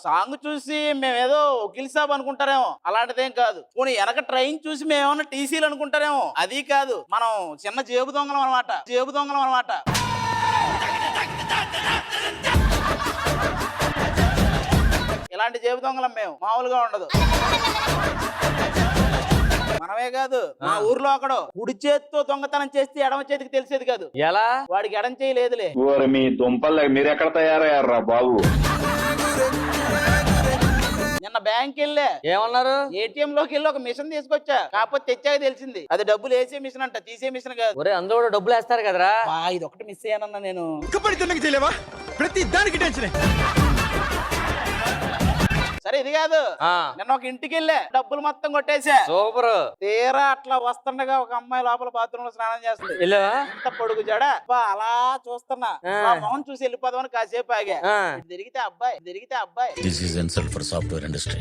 Song చూసి మేమేదో వకీల్ సాబ్ అనుకుంటారేమో, అలాంటిదేం కాదు. పోనీ వెనక ట్రైన్ చూసి మేమేమన్నా టీసీలు అనుకుంటారేమో, అది కాదు. మనం చిన్న జేబు దొంగలం అనమాట. ఇలాంటి జేబు దొంగలం మేము, మామూలుగా ఉండదు. మనమే కాదు, మా ఊర్లో అక్కడ కుడి చేతితో దొంగతనం చేస్తే ఎడమ చేతికి తెలిసేది కాదు. ఎలా? వాడికి ఎడం చేయలేదులే. మీ దుంపలు మీరెక్కడ తయారయ్యారా బాబు? నిన్న బ్యాంక్ వెళ్ళా, ఏమన్నారు? ఏటీఎం లోకి వెళ్ళి ఒక మిషన్ తీసుకొచ్చా. కాకపోతే తెచ్చాక తెలిసింది అది డబ్బులు వేసే మిషన్ అంట, తీసే మిషన్ కాదు. ఒరే అందులో కూడా డబ్బులు వేస్తారు కదరా. ఇది ఒకటి మిస్ అయ్యానన్నా నేను. ప్రతి దానికి టెన్షన్. సరే ఇది కాదు, నిన్న ఒక ఇంటికి వెళ్ళా, డబ్బులు మొత్తం కొట్టేసా. సూపర్. తీరా అట్లా వస్తుండగా ఒక అమ్మాయి లోపల బాత్రూమ్ లో స్నానం చేస్తుంది. ఇంత పొడుగు జడ, అలా చూస్తున్నా. మొహం చూసి వెళ్ళిపోదామని కాసేపు ఆగా. తిరిగితే అబ్బాయి. This is insult for software industry.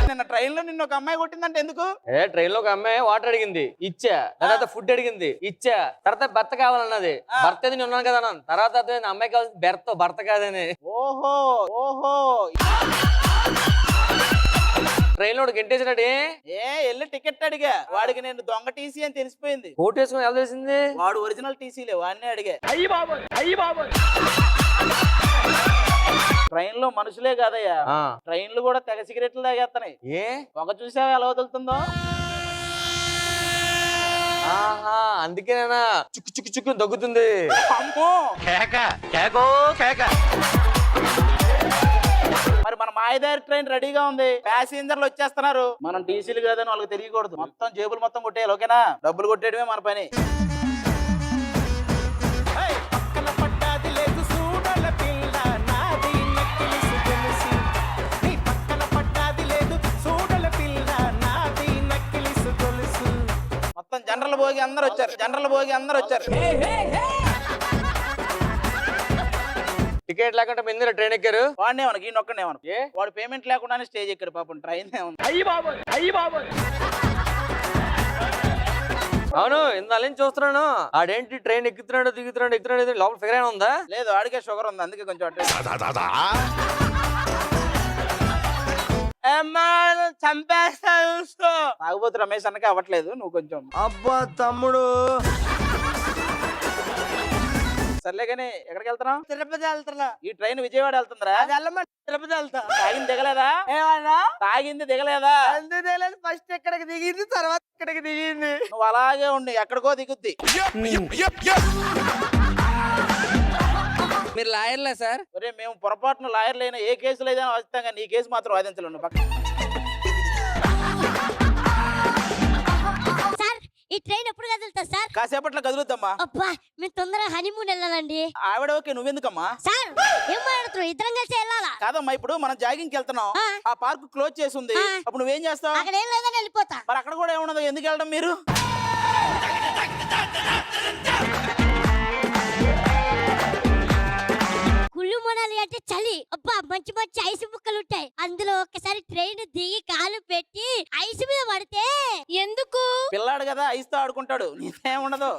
నిన్న ట్రైన్ లో నిన్న ఒక అమ్మాయి కొట్టిందంటే ఎందుకు? ట్రైన్ లో ఒక అమ్మాయి వాటర్ అడిగింది, ఇచ్చా. తర్వాత ఫుడ్ అడిగింది, ఇచ్చా. తర్వాత భర్త కావాలన్నది, భర్త నేను ఉన్నాను కదా అన్నాను. తర్వాత అమ్మాయి కావాల్సింది భర్త కాదని. ఓహో ట్రైన్ లో గెంటేసినట్టు వెళ్ళి టికెట్ అడిగా. వాడికి నేను దొంగ టీసీ అని తెలిసిపోయింది. కోట్ వేసుకుని ఎలా తెలిసింది? వాడు ఒరిజినల్ టీసీలే, వాడినే అడిగా. ట్రైన్ లో మనుషులే కాదయ్యా, ట్రైన్లు కూడా తెగ సిగరెట్లు తాగేస్తున్నాయి. ఒక చూసావా ఎలా వదులుతుందో? అందుకేనా చుక్కు దగ్గుతుంది. మరి మన మాయదారి ట్రైన్ రెడీగా ఉంది, ప్యాసింజర్లు వచ్చేస్తున్నారు. మనం టీసీలు కాదని వాళ్ళకి తెలియకూడదు. మొత్తం జేబులు మొత్తం కొట్టేయాలి, ఓకేనా? డబ్బులు కొట్టేయడమే మన పని. మొత్తం జనరల్ భోగి అందరు వచ్చారు. టికెట్ లేకుండా మీద ట్రైన్ ఎక్కారు. వాడినే మనకి ఈయనొక్కడేమను, వాడు పేమెంట్ లేకుండానే స్టేజ్ ఎక్కాడు పాపం. ట్రైన్ అవును, ఇందాల చూస్తున్నాను. ఆడేంటి ట్రైన్ ఎక్కుతున్నాడు దిగుతున్నాడు లోపల ఫిగర్ అయినా ఉందా? లేదు, ఆడికే షుగర్ ఉంది, అందుకే కొంచెం తాగుబోతు రమేష్ అన్నకే అవ్వట్లేదు. నువ్వు కొంచెం అబ్బా తమ్ముడు. సర్లే కానీ ఎక్కడికి వెళ్తున్నావు? తిరుపతి వెళ్తున్నా. ఈ ట్రైన్ విజయవాడ వెళ్తుందిరా? తిరుపతి వెళ్తా. తాగింది దిగలేదా? తాగింది దిగలేదా? ఎందుకు దిగలేదు? ఫస్ట్ ఎక్కడికి దిగింది, తర్వాత ఇక్కడికి దిగింది. నువ్వు అలాగే ఉండి ఎక్కడికో దిగుద్ది. మీరు లాయర్లే సార్? ఒరే మేము పొరపాటున లాయర్లు అయినా ఏ కేసులు అయినా వాదిస్తాం, కానీ ఈ కేసు మాత్రం వాదించలేను. ఈ ట్రైన్ ఎప్పుడు కదులుతా సార్? కాసేపట్లో కదులుతామ్మా. అబ్బా మేము తొందరగా హనీమూన్ వెళ్ళాలండి. ఆవిడ ఓకే, నువ్వెందుకమ్మా? సార్ ఏం మాట్లాడుతున్నావు? ఇద్దరం కలిసి వెళ్ళాలా? కాదమ్మా, ఇప్పుడు మనం జాగింగ్ వెళ్తున్నాం, ఆ పార్క్ క్లోజ్ చేసి ఉంది. అప్పుడు నువ్వేం చేస్తావు? అక్కడ ఏం లేదని వెళ్ళిపోతా. మరి అక్కడ కూడా ఏమున్నదో, ఎందుకు వెళ్ళడం మీరు? కుళ్ళు మొనాలి అంటే చలి. అబ్బా మంచి మంచి ఐస్ ముక్కలు ఉంటాయి. అందులో ఒక్కసారి ట్రైన్ దిగి కాలు పెట్టి ఐస్ మీద పడితే ఎందుకు? పిల్లాడు కదా, ఐస్ తో ఆడుకుంటాడు, నీకేముండదు.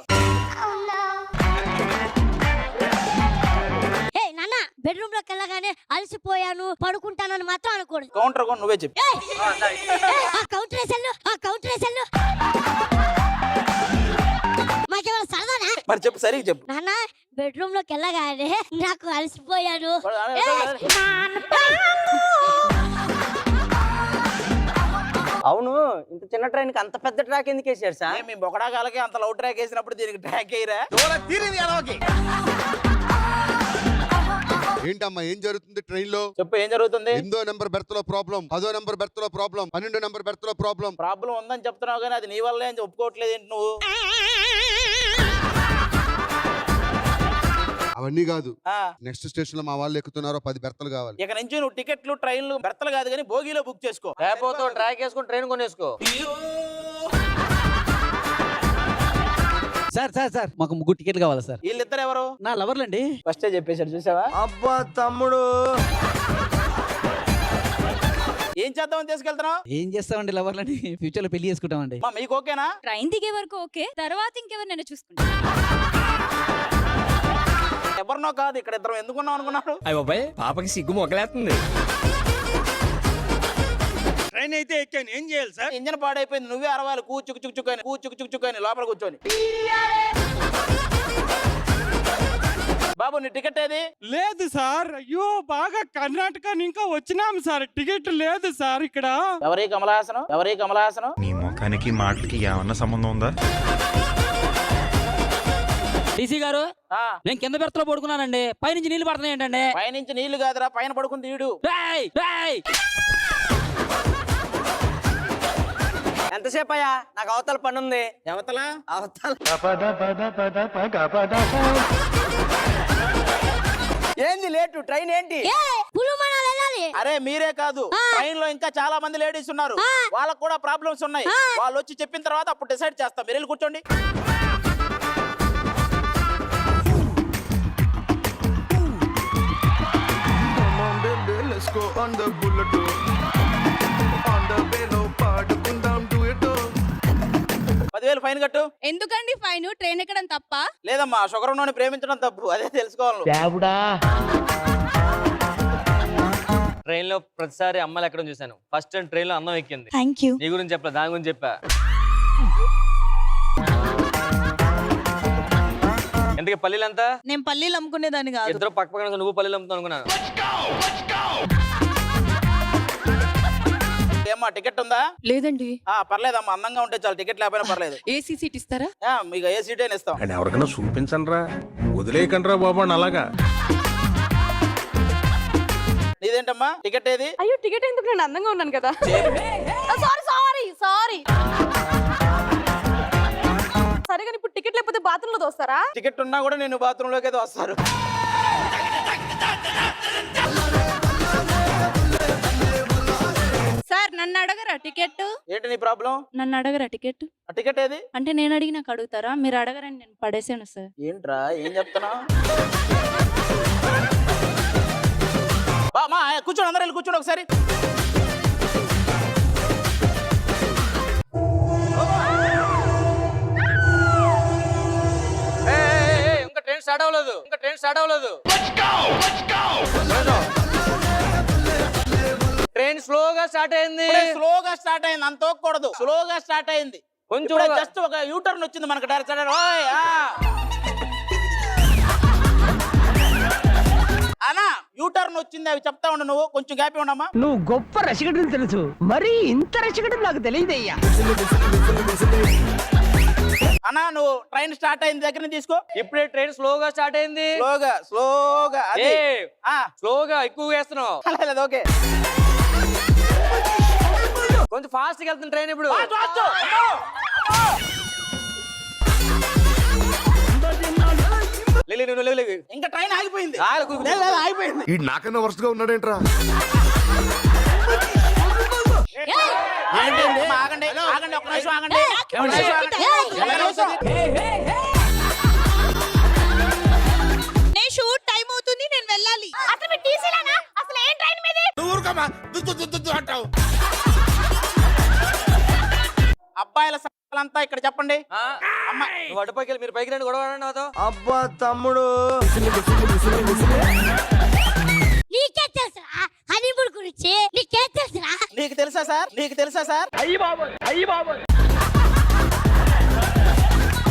నాన్న బెడ్రూమ్ లోకి వెళ్ళగానే అలసిపోయాను పడుకుంటానని మాత్రం అనకూడదు. కౌంటర్ కొని నువ్వే చెప్పు. కౌంటర్ వేసాను. మాకేమైనా సరదానా? మరి చెప్పు, సరిగ్గా చెప్పు. నాన్న బెడ్రూమ్ లోకి వెళ్ళగానే నాకు అలసిపోయాను. అవును, ఇంత చిన్న ట్రైన్ కి అంత పెద్ద ట్రాక్ ఎందుకు వేసారు సార్? మీ బొకడాకాలకి అంత లౌ ట్రాక్ వేసినప్పుడు దీనికి ట్రాక్ వేయరా? ఏంటమ్మా ఏం జరుగుతుంది ట్రైన్ లో? చెప్పు, ఏం జరుగుతుంది? 8వ నెంబర్ బెర్త్ లో ప్రాబ్లం, 10వ నెంబర్ బెర్త్ లో ప్రాబ్లం, 12వ నెంబర్ బెర్త్ లో ప్రాబ్లం. ప్రాబ్లం ఉందని చెప్తున్నావు కానీ అది నీ వల్లే అని ఒప్పుకోవట్లేదు ఏంటి నువ్వు? అవన్నీ కాదు, నెక్స్ట్ స్టేషన్ లో మా వాళ్ళు ఎక్కుతున్నారో 10 బెర్తలు కావాలి. ఇక నుంచి నువ్వు టికెట్లు ట్రైన్లు బెర్తలు కాదు కానీ భోగిలో బుక్ చేసుకో. లేకపోతే ట్రాక్ వేసుకుని ట్రైన్ కొనేసుకో. సార్ మాకు 3 టికెట్లు కావాలి సార్. వీళ్ళిద్దరు ఎవరు? నా లవర్లండి. ఫస్టే చెప్పేశాడు, చూసావా? అబ్బా తమ్ముడు. ఏం చేద్దామని తీసుకెళ్తున్నావు? ఏం చేస్తామండి లవర్లని, ఫ్యూచర్ లో పెళ్లి చేసుకుంటామండి. మీకు ఓకేనా? ట్రైన్ దిగే వరకు ఓకే, తర్వాత ఇంకెవరు నన్ను చూసుకుంటా. ఎవరినో కాదు, ఇక్కడ ఇద్దరం ఎందుకున్నాం అనుకున్నారు? అయ్య బాబాయ్ పాపకి సిగ్గు మొగలేస్తుంది. ట్రైన్ అయితే ఎక్కాను, ఏం చేయాలి సార్? ఇంజన్ పాడైపోయింది, నువ్వే అరవాలి కూచుకుని లోపల కూర్చొని. బాబు నీ టికెట్ ఏది? లేదు సార్, అయ్యో బాగా కర్ణాటక ఇంకా వచ్చినాం సార్, టికెట్ లేదు సార్ ఇక్కడ. ఎవరి కమలాసనం? నీ ముఖానికి మాటలకి ఏమన్నా సంబంధం ఉందా? డీసీ గారు ఆ, నేను కింద బెర్తలో పడుకున్నానండి, పైనుంచి నీళ్లు పడుతున్నాయి ఏంటండి? పైనుంచి నీళ్లు కాదురా, పైన పడుకుంది ఈడు. ఎంతసేపు అయ్యా, నాకు అవతల పని ఉంది. అవతల ఏంది లేటు? ట్రైన్ ఏంటి? ఏ పులు మనాలి వెళ్ళాలి. అరే మీరే కాదు, ట్రైన్ లో ఇంకా చాలా మంది లేడీస్ ఉన్నారు, వాళ్ళకు కూడా ప్రాబ్లమ్స్ ఉన్నాయి. వాళ్ళు వచ్చి చెప్పిన తర్వాత అప్పుడు డిసైడ్ చేస్తాం. మీరు వెళ్ళి కూర్చోండి. Let's go on the bullet. On the bellow, పాడుకుందాం duet. 10,000 ఫైన్ కట్టు. ఎందుకండి ఫైన్? ట్రైన్ ఎక్కడం తప్ప? లేదమ్మా, షుగర్ ఉన్నోని ప్రేమించడం తప్పు, అదే తెలుసుకోవాలి. ట్రైన్ లో ప్రతిసారి అమ్మాయిలు ఎక్కడ చూసాను, ఫస్ట్ టైం ట్రైన్ లో అన్నం ఎక్కింది. Thank you. నీ గురించి చెప్పలే, దాని గురించి చెప్పా. ఎందుకు పల్లీలు ఎంత? నేను పల్లీలు అమ్ముకునేదాన్ని కాదు. ఇద్దరు పక్క పక్కన, నువ్వు పల్లీలు అమ్ముతావు అనుకున్నాను. ఏమ్మా టికెట్ ఉందా? లేదండి. పర్లేదమ్మా, అందంగా ఉంటే చాలు, టికెట్ లేకపోయినా పర్లేదు. ఏసీ సీట్ ఇస్తారా? మీకు ఏ సీట్ అయినా ఇస్తాం. అండ్ ఎవరికైనా చూపించండి రా, వదిలేయకండి రా బాబు అలాగా. నీదేంటమ్మా టికెట్ ఏది? అయ్యో టికెట్ ఎందుకు, నేను అందంగా ఉన్నాను కదా. సారీ సరే కానీ ఇప్పుడు టికెట్ లేకపోతే బాత్రూమ్ లో దోస్తారా? టికెట్ ఉన్నా కూడా నేను బాత్రూమ్ లోకి అయితే వస్తారు. సార్ నన్ను అడగరా టికెట్? ఏంటి నీ ప్రాబ్లం? నన్ను అడగరా టికెట్? ఆ టికెట్ ఏది? అంటే నేను అడిగి నాకు అడుగుతారా? మీరు అడగరని నేను పడేసాను సార్. ఏంట్రా ఏం చెప్తున్నావు? కూర్చోండి, అందరూ వెళ్ళి కూర్చోండి ఒకసారి. ఇంకా ట్రైన్ స్టార్ట్ అవ్వలేదు. ట్రైన్ స్లోగా స్టార్ట్ అయింది. స్లోగా స్టార్ట్ అయింది, అంత తోకూడదు. స్లోగా స్టార్ట్ అయింది కొంచెం. జస్ట్ ఒక యూటర్న్ వచ్చింది మనకు డైరెక్ట్. అనా యూటర్న్ వచ్చింది, అవి చెప్తా ఉండు. నువ్వు కొంచెం గ్యాప్ ఉండమ్మా. నువ్వు గొప్ప రసికడని తెలుసు, మరి ఇంత రసికడం నాకు తెలియదయ్యా. అన్నా నువ్వు ట్రైన్ స్టార్ట్ అయిన దగ్గర నుంచి తీసుకో. ఇప్పుడే ట్రైన్ స్లోగా స్టార్ట్ అయింది. స్లోగా అది. స్లోగా ఎక్కువగా వేస్తున్నావు. లేదు, ఓకే. కొంచెం ఫాస్ట్ గా వెళ్తుంది ట్రైన్ ఇప్పుడు. ఇంకా ట్రైన్ ఆగిపోయింది. ఆగిపోయింది. ఈ నాకన్నా వరుసగా గా ఉన్నాడేంట్రా? ఆగండి, ఒక్క నిమిషం ఆగండి. నేను షూట్ టైం అవుతుంది, నేను వెళ్ళాలి. అసలు మీ టీసీలానా? అసలు ఏ ట్రైన్ మీది? అంటావు. అబ్బాయిల సంఖ్యలంతా ఇక్కడ చెప్పండి. నువ్వు అటుపైకి వెళ్ళి, మీరు పైకి రండి, గొడవ ఆడండి నాతో. అబ్బా తమ్ముడు, నీకే తెలుసురా హనీమూన్ గురించి? నీకే తెలుసురా? నీకు తెలుసా సార్? అయ్యి బాబోయ్